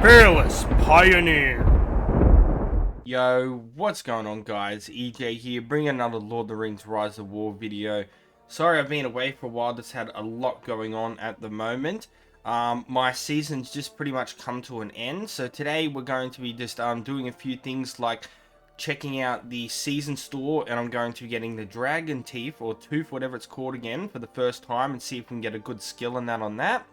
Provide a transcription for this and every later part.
Fearless Pioneer. Yo, what's going on guys? EJ here, bringing another Lord of the Rings Rise of War video. Sorry I've been away for a while, just had a lot going on at the moment. My season's just pretty much come to an end, so today we're going to be just doing a few things like checking out the season store, and I'm going to be getting the dragon teeth, or tooth, whatever it's called again, for the first time, and see if we can get a good skill in that on that.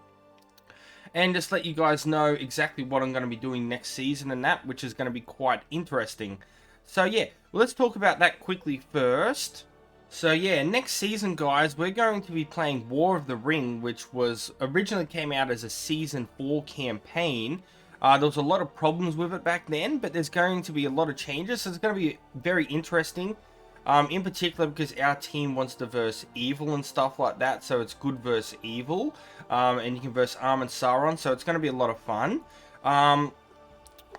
And just let you guys know exactly what I'm going to be doing next season and that, which is going to be quite interesting. So yeah, let's talk about that quickly first. So yeah, next season guys, we're going to be playing War of the Ring, which was originally came out as a season 4 campaign. There was a lot of problems with it back then, but there's going to be a lot of changes, so it's going to be very interesting. In particular because our team wants to verse evil and stuff like that, so it's good versus evil, and you can verse Arm and Sauron, so it's going to be a lot of fun.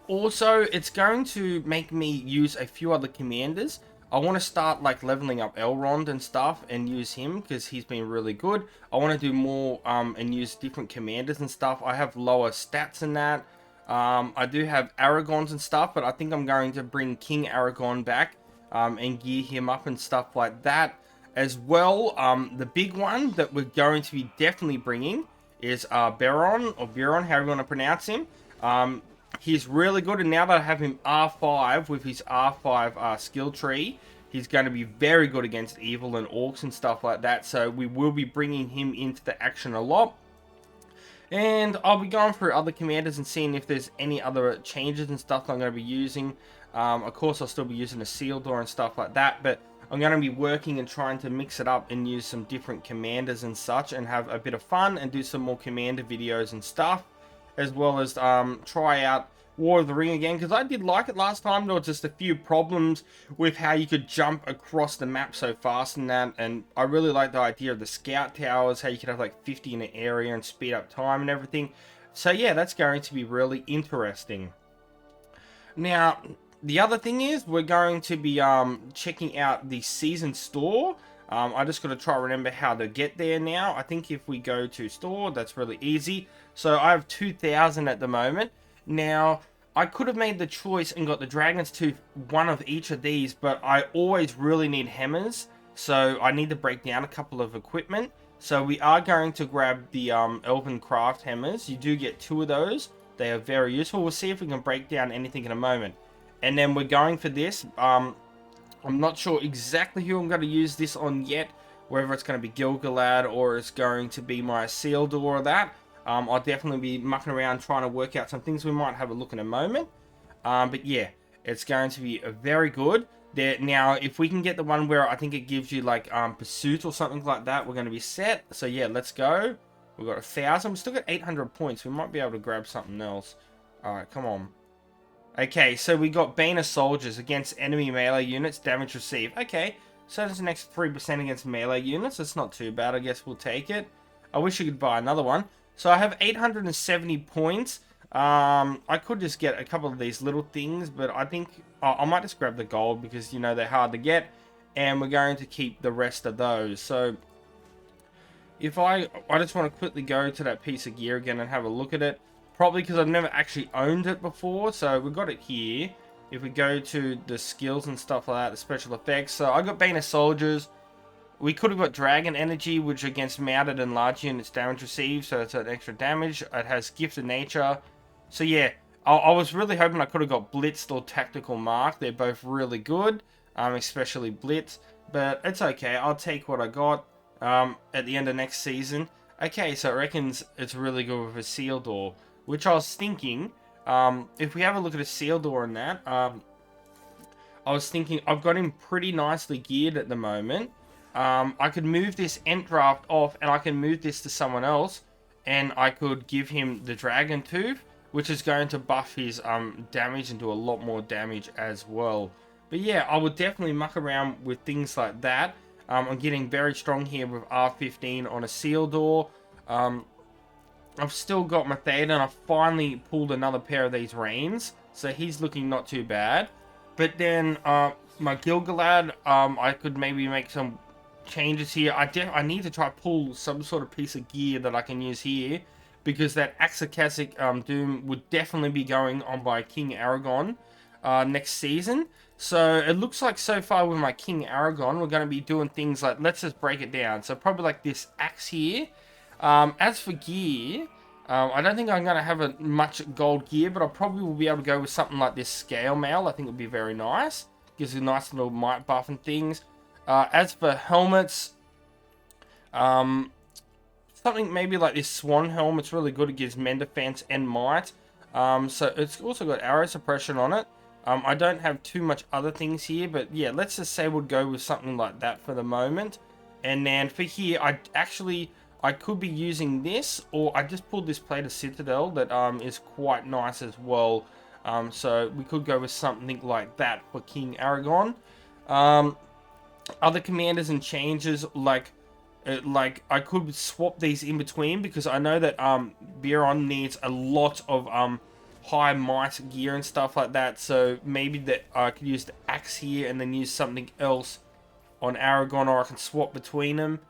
Also, it's going to make me use a few other commanders. I want to start like leveling up Elrond and stuff and use him because he's been really good. I want to do more and use different commanders and stuff. I have lower stats than that. I do have Aragorns and stuff, but I think I'm going to bring King Aragorn back. And gear him up and stuff like that as well. The big one that we're going to be definitely bringing is Beron, or Beron, however you want to pronounce him. He's really good, and now that I have him R5 with his R5 skill tree, he's going to be very good against evil and orcs and stuff like that, so we will be bringing him into the action a lot. And I'll be going through other commanders and seeing if there's any other changes and stuff I'm going to be using. Of course, I'll still be using a seal door and stuff like that, but I'm going to be working and trying to mix it up and use some different commanders and such and have a bit of fun and do some more commander videos and stuff, as well as try out War of the Ring again, because I did like it last time. There were just a few problems with how you could jump across the map so fast and that, and I really like the idea of the scout towers, how you could have like 50 in an area and speed up time and everything. So yeah, that's going to be really interesting. Now, the other thing is we're going to be checking out the season store. I just got to try to remember how to get there now. I think if we go to store, that's really easy. So I have 2,000 at the moment. Now, I could have made the choice and got the Dragon's Tooth, one of each of these, but I always really need hammers, so I need to break down a couple of equipment. So we are going to grab the Elven Craft hammers. You do get 2 of those. They are very useful. We'll see if we can break down anything in a moment. And then we're going for this. I'm not sure exactly who I'm going to use this on yet, whether it's going to be Gil-galad or it's going to be my seal door or that. I'll definitely be mucking around trying to work out some things. We might have a look in a moment. But yeah, it's going to be very good. Now, if we can get the one where I think it gives you like pursuit or something like that, we're going to be set. So yeah, let's go. We've got 1,000. We've still got 800 points. We might be able to grab something else. Alright, come on. Okay, so we got Bane of Soldiers against enemy melee units, damage received. Okay, so there's an extra 3% against melee units. That's not too bad. I guess we'll take it. I wish you could buy another one. So I have 870 points. I could just get a couple of these little things, but I think I might just grab the gold because, you know, they're hard to get. And we're going to keep the rest of those. So if I just want to quickly go to that piece of gear again and have a look at it. Probably because I've never actually owned it before, so we've got it here. If we go to the skills and stuff like that, the special effects. So I got Bane of Soldiers. We could have got Dragon Energy, which against mounted and large units damage received, so it's an extra damage. It has Gift of Nature. So yeah, I was really hoping I could have got Blitzed or Tactical Mark. They're both really good, especially Blitz. But it's okay, I'll take what I got at the end of next season. Okay, so it reckons it's really good with a seal door. Which I was thinking, if we have a look at a seal door and that, I was thinking I've got him pretty nicely geared at the moment. I could move this Ent Draft off and I can move this to someone else and I could give him the Dragon Tooth, which is going to buff his damage and do a lot more damage as well. But yeah, I would definitely muck around with things like that. I'm getting very strong here with R15 on a seal door. I've still got my Theoden, and I finally pulled another pair of these reins, so he's looking not too bad. But then my Gil-galad, I could maybe make some changes here. I need to try to pull some sort of piece of gear that I can use here, because that Axakasic Doom would definitely be going on by King Aragon next season. So it looks like so far with my King Aragon, we're going to be doing things like, let's just break it down. So probably like this axe here. As for gear, I don't think I'm going to have much gold gear, but I probably will be able to go with something like this scale mail. I think it would be very nice. Gives a nice little might buff and things. As for helmets, something maybe like this swan helmet's really good. It gives men defense and might. So it's also got arrow suppression on it. I don't have too much other things here, but yeah, let's just say we'll go with something like that for the moment. And then for here, I could be using this, or I just pulled this plate of Citadel that is quite nice as well. So we could go with something like that for King Aragon. Other commanders and changes, like I could swap these in between, because I know that Biron needs a lot of high might gear and stuff like that. So maybe that I could use the axe here and then use something else on Aragon, or I can swap between them.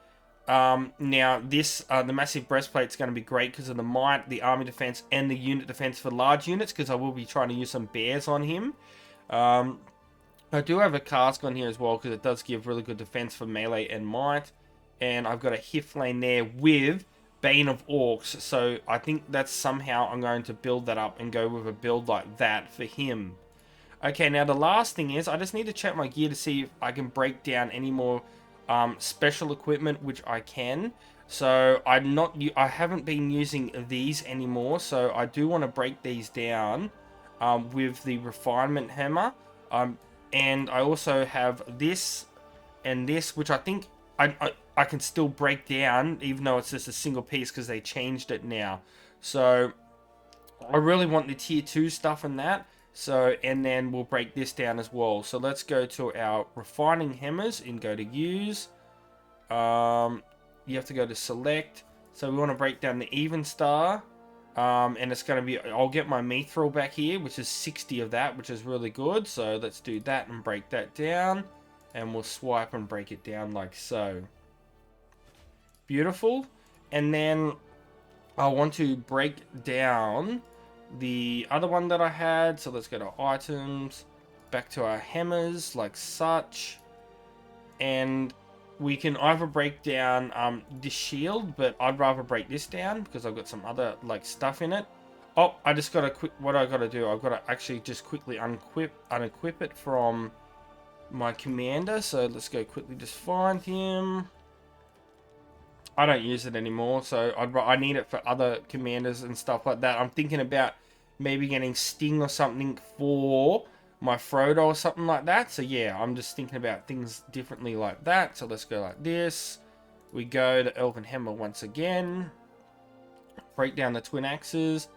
Now this the massive breastplate is going to be great because of the might, the army defense, and the unit defense for large units, because I will be trying to use some bears on him. I do have a cask on here as well, because it does give really good defense for melee and might. And I've got a Hiflane there with Bane of Orcs. So I think that's somehow I'm going to build that up and go with a build like that for him. Okay, now the last thing is I just need to check my gear to see if I can break down any more special equipment, which I can. So I haven't been using these anymore. So I do want to break these down with the refinement hammer. And I also have this and this, which I think I can still break down, even though it's just a single piece, because they changed it now. So I really want the tier 2 stuff and that. So, and then we'll break this down as well. So let's go to our refining hammers and go to use. You have to go to select. So we want to break down the even star. And it's going to be, I'll get my mithril back here, which is 60 of that, which is really good. So let's do that and break that down. And we'll swipe and break it down like so. Beautiful. And then I want to break down the other one that I had. So let's go to items, back to our hammers like such. And we can either break down this shield, but I'd rather break this down because I've got some other like stuff in it. Oh, I just got to what I got to do, I've got to actually just quickly unequip it from my commander. So let's go quickly just find him. I don't use it anymore, so I need it for other commanders and stuff like that. I'm thinking about maybe getting Sting or something for my Frodo or something like that. So yeah, I'm just thinking about things differently like that. So let's go like this. We go to Elven Hammer once again. Break down the twin axes.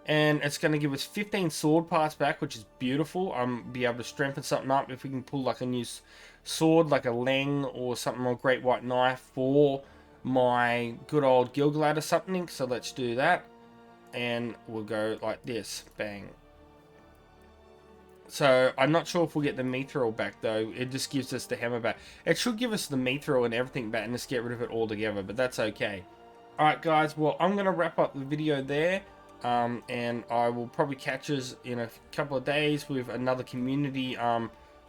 And it's going to give us 15 sword parts back, which is beautiful. Be able to strengthen something up if we can pull like a new sword, like a Leng or something, or Great White Knife for my good old Gilgalad or something. So let's do that. And we'll go like this. Bang. So I'm not sure if we'll get the mithril back though. It just gives us the hammer back. It should give us the mithril and everything back and just get rid of it all together, but that's okay. Alright guys, well I'm going to wrap up the video there. And I will probably catch us in a couple of days with another community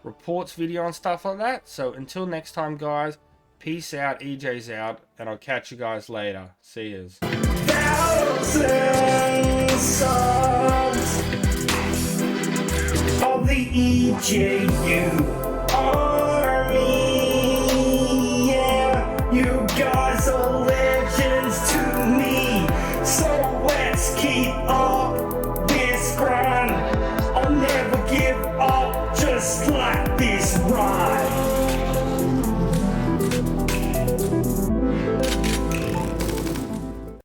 reports video and stuff like that. So until next time guys, peace out, EJ's out, and I'll catch you guys later. See yous. Of the EJU.